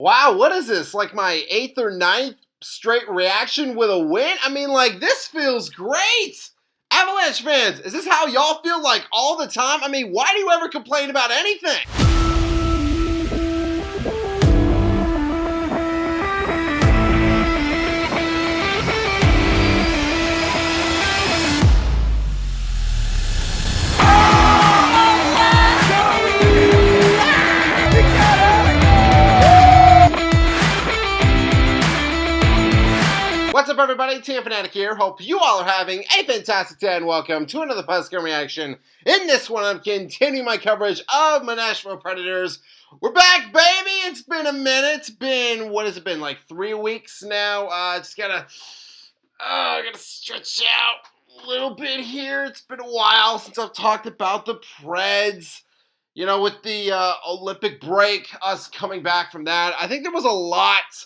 Wow, what is this? Like my eighth or ninth straight reaction with a win? I mean, like, this feels great. Avalanche fans, is this how y'all feel like all the time? I mean, why do you ever complain about anything? What's up, everybody? TM Fanatic here. Hope you all are having a fantastic day, and welcome to another post-game reaction. In this one, I'm continuing my coverage of my Nashville Predators. We're back, baby! It's been a minute. It's been, what has it been, like 3 weeks now? Just gotta stretch out a little bit here. It's been a while since I've talked about the Preds. You know, with the Olympic break, us coming back from that, I think there was a lot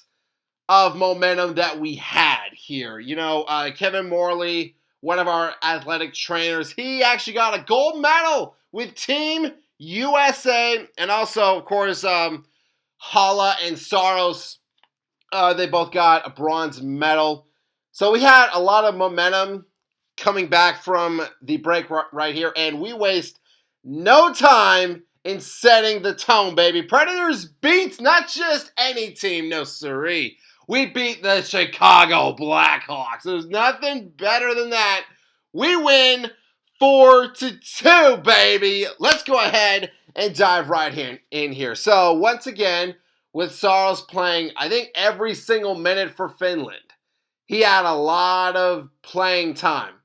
of momentum that we had here. You know, Kevin Morley, one of our athletic trainers, he actually got a gold medal with Team USA. And also, of course, Hala and Saros, they both got a bronze medal. So we had a lot of momentum coming back from the break right here. And we waste no time in setting the tone, baby. Predators beat not just any team, no siree. We beat the Chicago Blackhawks. There's nothing better than that. We win 4-2, baby. Let's go ahead and dive right in here. So, once again, with Saros playing, I think, every single minute for Finland. He had a lot of playing time.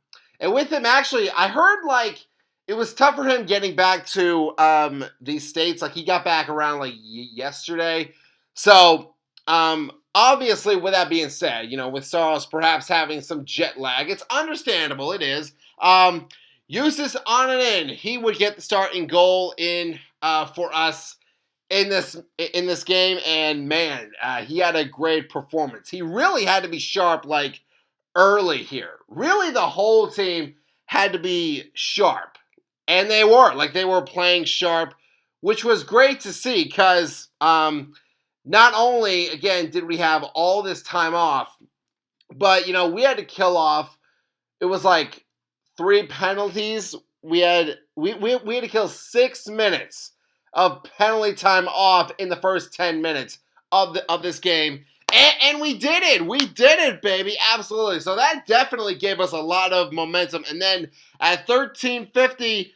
And with him, actually, I heard, like, it was tough for him getting back to these States. Like, he got back around, like, yesterday. So, obviously, with that being said, you know, with Saros perhaps having some jet lag, it's understandable. It is. Justus Ananen, he would get the starting goal in for us in this game, and man, he had a great performance. He really had to be sharp, like early here. Really, the whole team had to be sharp, and they were playing sharp, which was great to see because not only, again, did we have all this time off, but, you know, we had to kill off, it was like 3 penalties. We had to kill 6 minutes of penalty time off in the first 10 minutes of this game. And we did it. We did it, baby. Absolutely. So that definitely gave us a lot of momentum. And then at 13:50,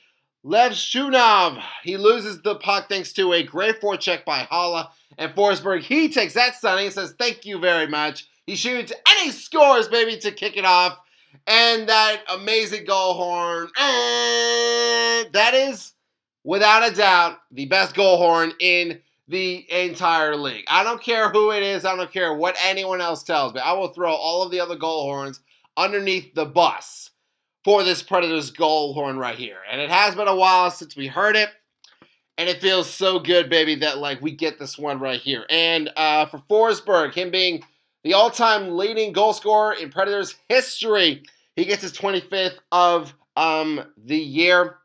Lev Shunov, he loses the puck thanks to a great forecheck by Hala. And Forsberg, he takes that stunning and says, thank you very much. He shoots and he scores, baby, to kick it off. And that amazing goal horn, that is, without a doubt, the best goal horn in the entire league. I don't care who it is. I don't care what anyone else tells me. I will throw all of the other goal horns underneath the bus for this Predators goal horn right here. And it has been a while since we heard it. And it feels so good, baby, that, like, we get this one right here. And for Forsberg, him being the all-time leading goal scorer in Predators history, he gets his 25th of the year.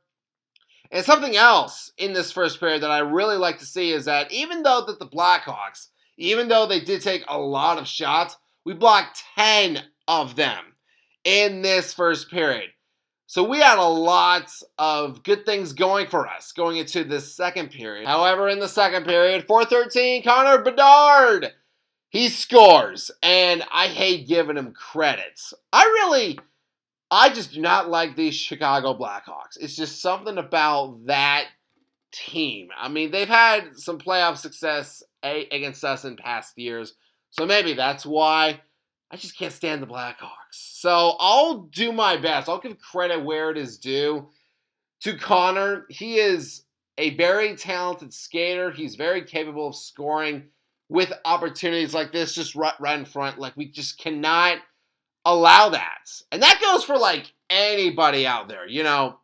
And something else in this first period that I really like to see is that even though that the Blackhawks, even though they did take a lot of shots, we blocked 10 of them in this first period. So we had a lot of good things going for us going into this second period. However, in the second period, 4:13, Connor Bedard, he scores. And I hate giving him credits. I just do not like these Chicago Blackhawks. It's just something about that team. I mean, they've had some playoff success against us in past years. So maybe that's why. I just can't stand the Blackhawks. So I'll do my best. I'll give credit where it is due to Connor. He is a very talented skater. He's very capable of scoring with opportunities like this just right in front. Like, we just cannot allow that. And that goes for, like, anybody out there. You know,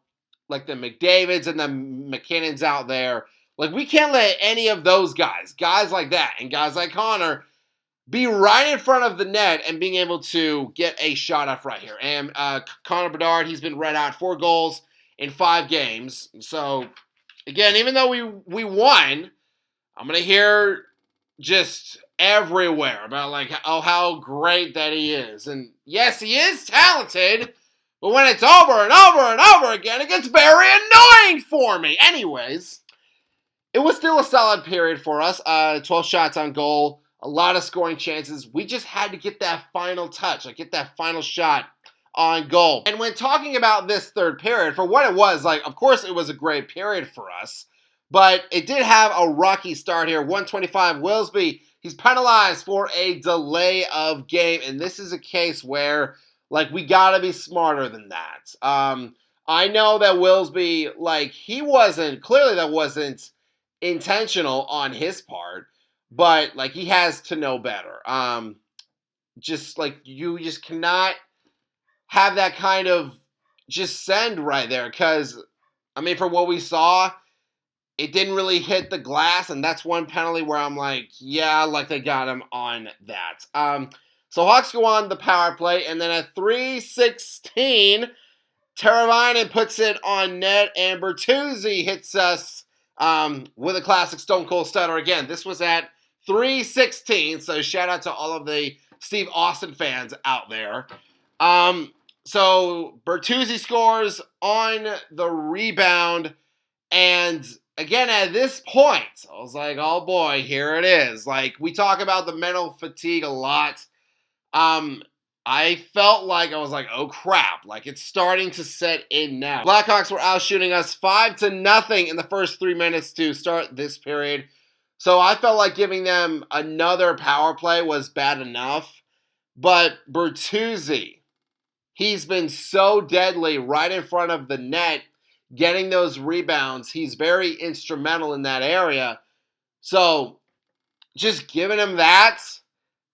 like the McDavids and the McKinnons out there. Like, we can't let any of those guys like that, and guys like Connor, be right in front of the net and being able to get a shot off right here. And Connor Bedard, he's been read out 4 goals in 5 games. So, again, even though we won, I'm going to hear just everywhere about like how great that he is. And yes, he is talented, but when it's over and over and over again, it gets very annoying for me. Anyways, it was still a solid period for us. 12 shots on goal, a lot of scoring chances. We just had to get that final touch, like get that final shot on goal. And when talking about this third period, for what it was, like, of course it was a great period for us, but it did have a rocky start here. 125, Willsby, he's penalized for a delay of game, and this is a case where, like, we gotta be smarter than that. I know that Willsby, like, clearly that wasn't intentional on his part, but, like, he has to know better. Just, like, you just cannot have that kind of just send right there, because, I mean, for what we saw, it didn't really hit the glass, and that's one penalty where I'm like, yeah, like they got him on that. So Hawks go on the power play, and then at 3:16, Teravainen puts it on net, and Bertuzzi hits us with a classic Stone Cold Stunner again. This was at 3:16, so shout out to all of the Steve Austin fans out there. So Bertuzzi scores on the rebound, and again, at this point, I was like, oh boy, here it is. Like, we talk about the mental fatigue a lot. I felt like I was like, oh crap, like it's starting to set in now. Blackhawks were out shooting us 5-0 in the first 3 minutes to start this period. So I felt like giving them another power play was bad enough. But Bertuzzi, he's been so deadly right in front of the net, getting those rebounds. He's very instrumental in that area. So just giving him that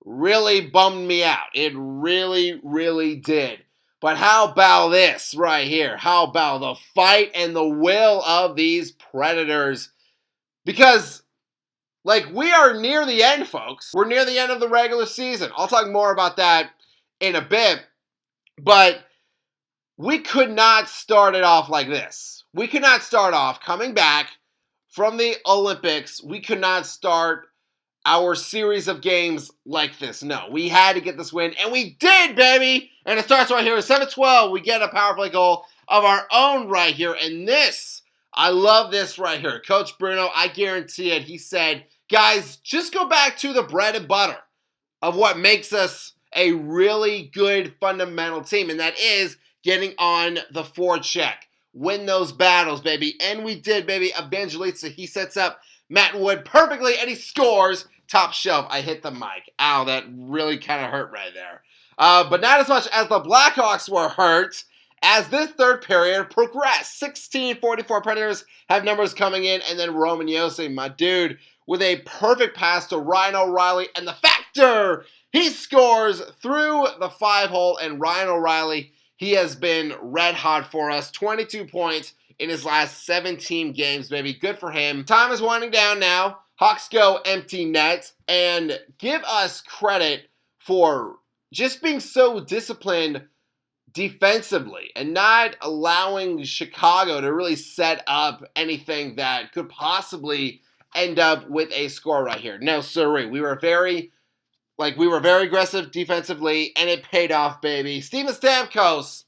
really bummed me out. It really, really did. But how about this right here? How about the fight and the will of these Predators? Because, like, we are near the end, folks. We're near the end of the regular season. I'll talk more about that in a bit. But we could not start it off like this. We could not start off coming back from the Olympics. We could not start our series of games like this. No, we had to get this win, and we did, baby! And it starts right here at 7:12. We get a power play goal of our own right here, and this, I love this right here. Coach Bruno, I guarantee it, he said, guys, just go back to the bread and butter of what makes us a really good fundamental team, and that is getting on the forecheck. Win those battles, baby. And we did, baby. Evangelista, he sets up Matt Wood perfectly, and he scores. Top shelf. I hit the mic. Ow, that really kind of hurt right there. But not as much as the Blackhawks were hurt as this third period progressed. 16-44 Predators have numbers coming in, and then Roman Josi, my dude, with a perfect pass to Ryan O'Reilly, and the factor, he scores through the 5-hole, and Ryan O'Reilly, he has been red hot for us. 22 points in his last 17 games, baby. Good for him. Time is winding down now. Hawks go empty net, and give us credit for just being so disciplined defensively and not allowing Chicago to really set up anything that could possibly end up with a score right here. No, sirree. We were very aggressive defensively, and it paid off, baby. Steven Stamkos,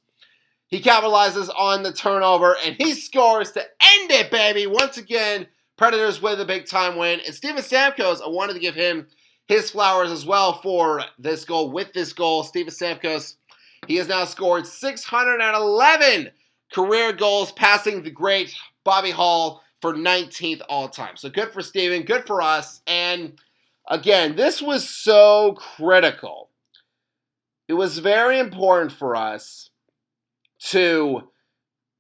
he capitalizes on the turnover, and he scores to end it, baby. Once again, Predators with a big-time win. And Steven Stamkos, I wanted to give him his flowers as well for this goal. With this goal, Steven Stamkos, he has now scored 611 career goals, passing the great Bobby Hall for 19th all-time. So good for Steven, good for us. And again, this was so critical. It was very important for us to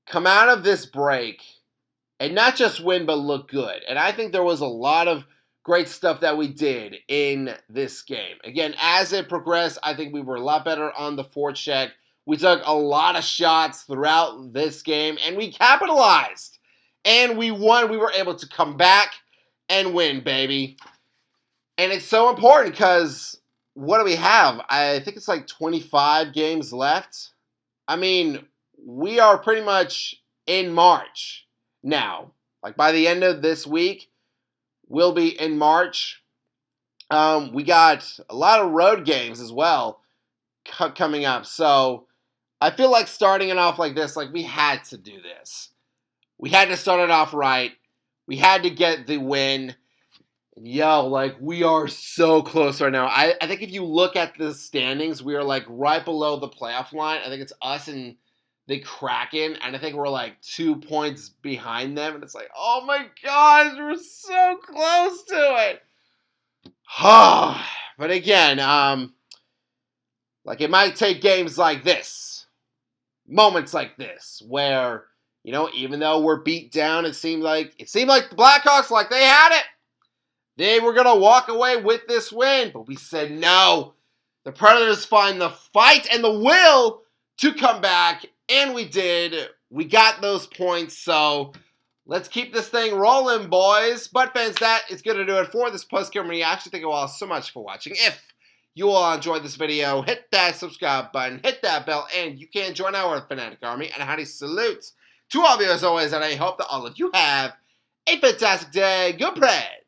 come out of this break and not just win, but look good. And I think there was a lot of great stuff that we did in this game. Again, as it progressed, I think we were a lot better on the forecheck. We took a lot of shots throughout this game, and we capitalized. And we won. We were able to come back and win, baby. And it's so important because what do we have? I think it's like 25 games left. I mean, we are pretty much in March now. Like by the end of this week, we'll be in March. We got a lot of road games as well coming up. So I feel like starting it off like this, like we had to do this. We had to start it off right. We had to get the win. Yo, like we are so close right now. I think if you look at the standings, we are like right below the playoff line. I think it's us and the Kraken, and I think we're like 2 points behind them. And it's like, oh my gosh, we're so close to it. But again, like it might take games like this, moments like this, where even though we're beat down, it seemed like the Blackhawks, like they had it. They were going to walk away with this win, but we said no. The Predators find the fight and the will to come back, and we did. We got those points, so let's keep this thing rolling, boys. But fans, that is going to do it for this post-game reaction. Thank you all so much for watching. If you all enjoyed this video, hit that subscribe button, hit that bell, and you can join our Fanatic Army. And a hearty salute to all of you as always, and I hope that all of you have a fantastic day. Good Preds!